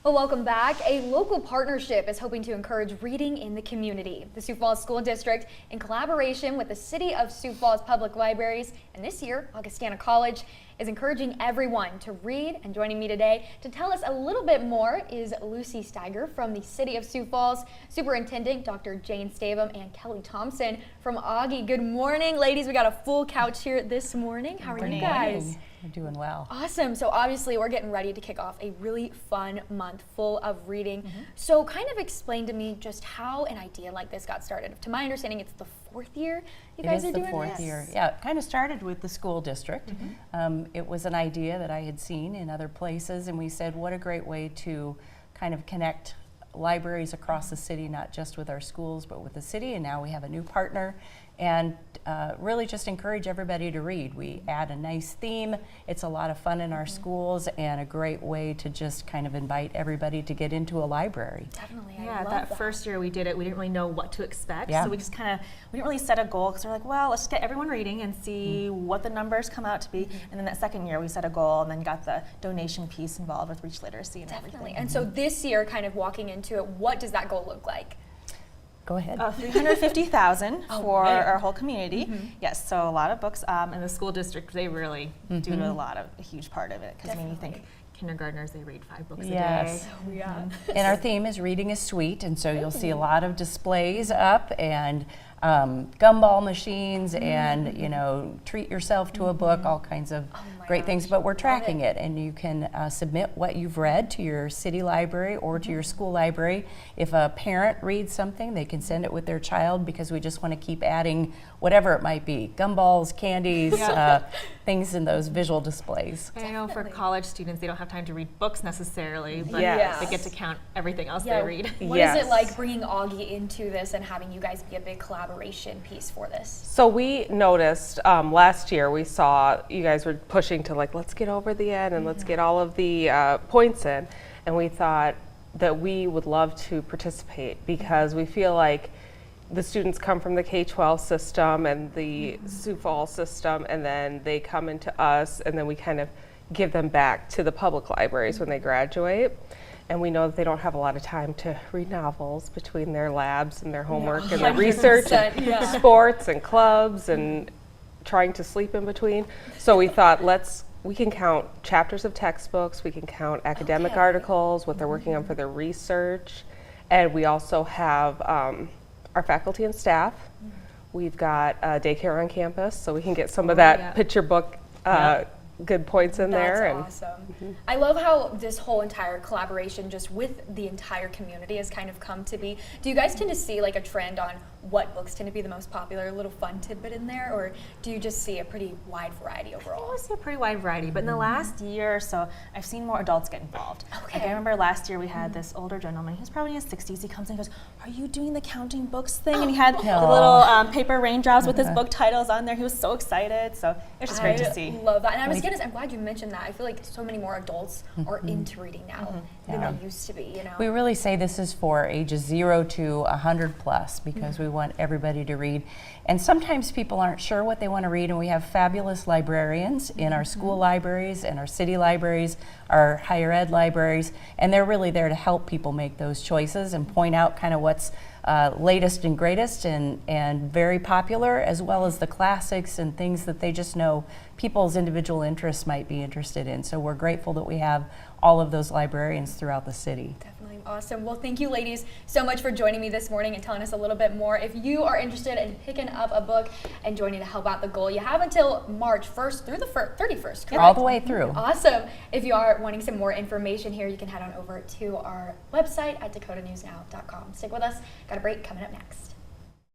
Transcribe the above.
Well, welcome back. A local partnership is hoping to encourage reading in the community. The Sioux Falls School District, in collaboration with the City of Sioux Falls Public Libraries, and this year, Augustana College, is encouraging everyone to read. And joining me today to tell us a little bit more is Lucy Steiger from the City of Sioux Falls, Superintendent Dr. Jane Stavum, and Kelly Thompson from Augie. Good morning, ladies. We got a full couch here this morning. How are you guys? We're doing well. Awesome. So obviously we're getting ready to kick off a really fun month full of reading. So kind of explain to me just how an idea like this got started. To my understanding, it's the 4th year you guys are doing this? It is the 4th year. Yeah, it kind of started with the school district. It was an idea that I had seen in other places, and we said, what a great way to kind of connect libraries across the city, not just with our schools, but with the city. And now we have a new partner, and really just encourage everybody to read. We add a nice theme. It's a lot of fun in our schools, and a great way to just kind of invite everybody to get into a library. Definitely. Yeah, I love that first year we did it, we didn't really know what to expect. Yeah. So we just we didn't really set a goal because we're like, well, let's just get everyone reading and see what the numbers come out to be. And then that second year we set a goal and then got the donation piece involved with Reach Literacy and Definitely. everything. And so this year, kind of walking into it, what does that goal look like? Go ahead. $350,000 for man. our whole community. Yes, so a lot of books. And the school district, they really do a huge part of it. Because I mean, you think kindergartners, they read 5 books Yes. a day. Oh, yeah. And our theme is Reading is Sweet, and so you'll see a lot of displays up, and gumball machines, and treat yourself to a book, all kinds of great things. But we're tracking it, and you can submit what you've read to your city library or to your school library. If a parent reads something, they can send it with their child, because we just want to keep adding whatever it might be, gumballs, candies, things in those visual displays. I know for college students, they don't have time to read books necessarily, but Yes. they get to count everything else Yeah. they read. What is it like bringing Augie into this and having you guys be a big collaboration piece for this? So we noticed last year, we saw you guys were pushing to let's get over the end and let's get all of the points in, and we thought that we would love to participate, because we feel like the students come from the K-12 system and the Sioux Falls system, and then they come into us, and then we kind of give them back to the public libraries when they graduate. And we know that they don't have a lot of time to read novels between their labs and their homework and their research and sports and clubs and trying to sleep in between. So we thought, we can count chapters of textbooks, we can count academic articles, what they're working on for their research, and we also have our faculty and staff. We've got daycare on campus, so we can get some of that picture book good points in there. That's awesome. I love how this whole entire collaboration just with the entire community has kind of come to be. Do you guys tend to see like a trend on what books tend to be the most popular, a little fun tidbit in there, or do you just see a pretty wide variety I overall? always see a pretty wide variety, but in the last year or so, I've seen more adults get involved. Like I remember last year we had this older gentleman, he was probably in his 60s, he comes in and goes, are you doing the counting books thing? And he had the little paper raindrops with his book titles on there. He was so excited, so it was just great to see. I love that. And I'm glad you mentioned that. I feel like so many more adults are into reading now than they used to be, We really say this is for ages 0 to 100 plus, because we want everybody to read. And sometimes people aren't sure what they want to read, and we have fabulous librarians in our school libraries and our city libraries, our higher ed libraries, and they're really there to help people make those choices and point out kind of what's latest and greatest and very popular, as well as the classics and things that they just know people's individual interests might be interested in. So we're grateful that we have all of those librarians throughout the city. Definitely awesome. Well, thank you ladies so much for joining me this morning and telling us a little bit more. If you are interested in picking up a book and joining to help out the goal, you have until March 1st through the 31st, correct? All the way through. Awesome. If you are wanting some more information here, you can head on over to our website at dakotanewsnow.com. Stick with us. Got a break coming up next.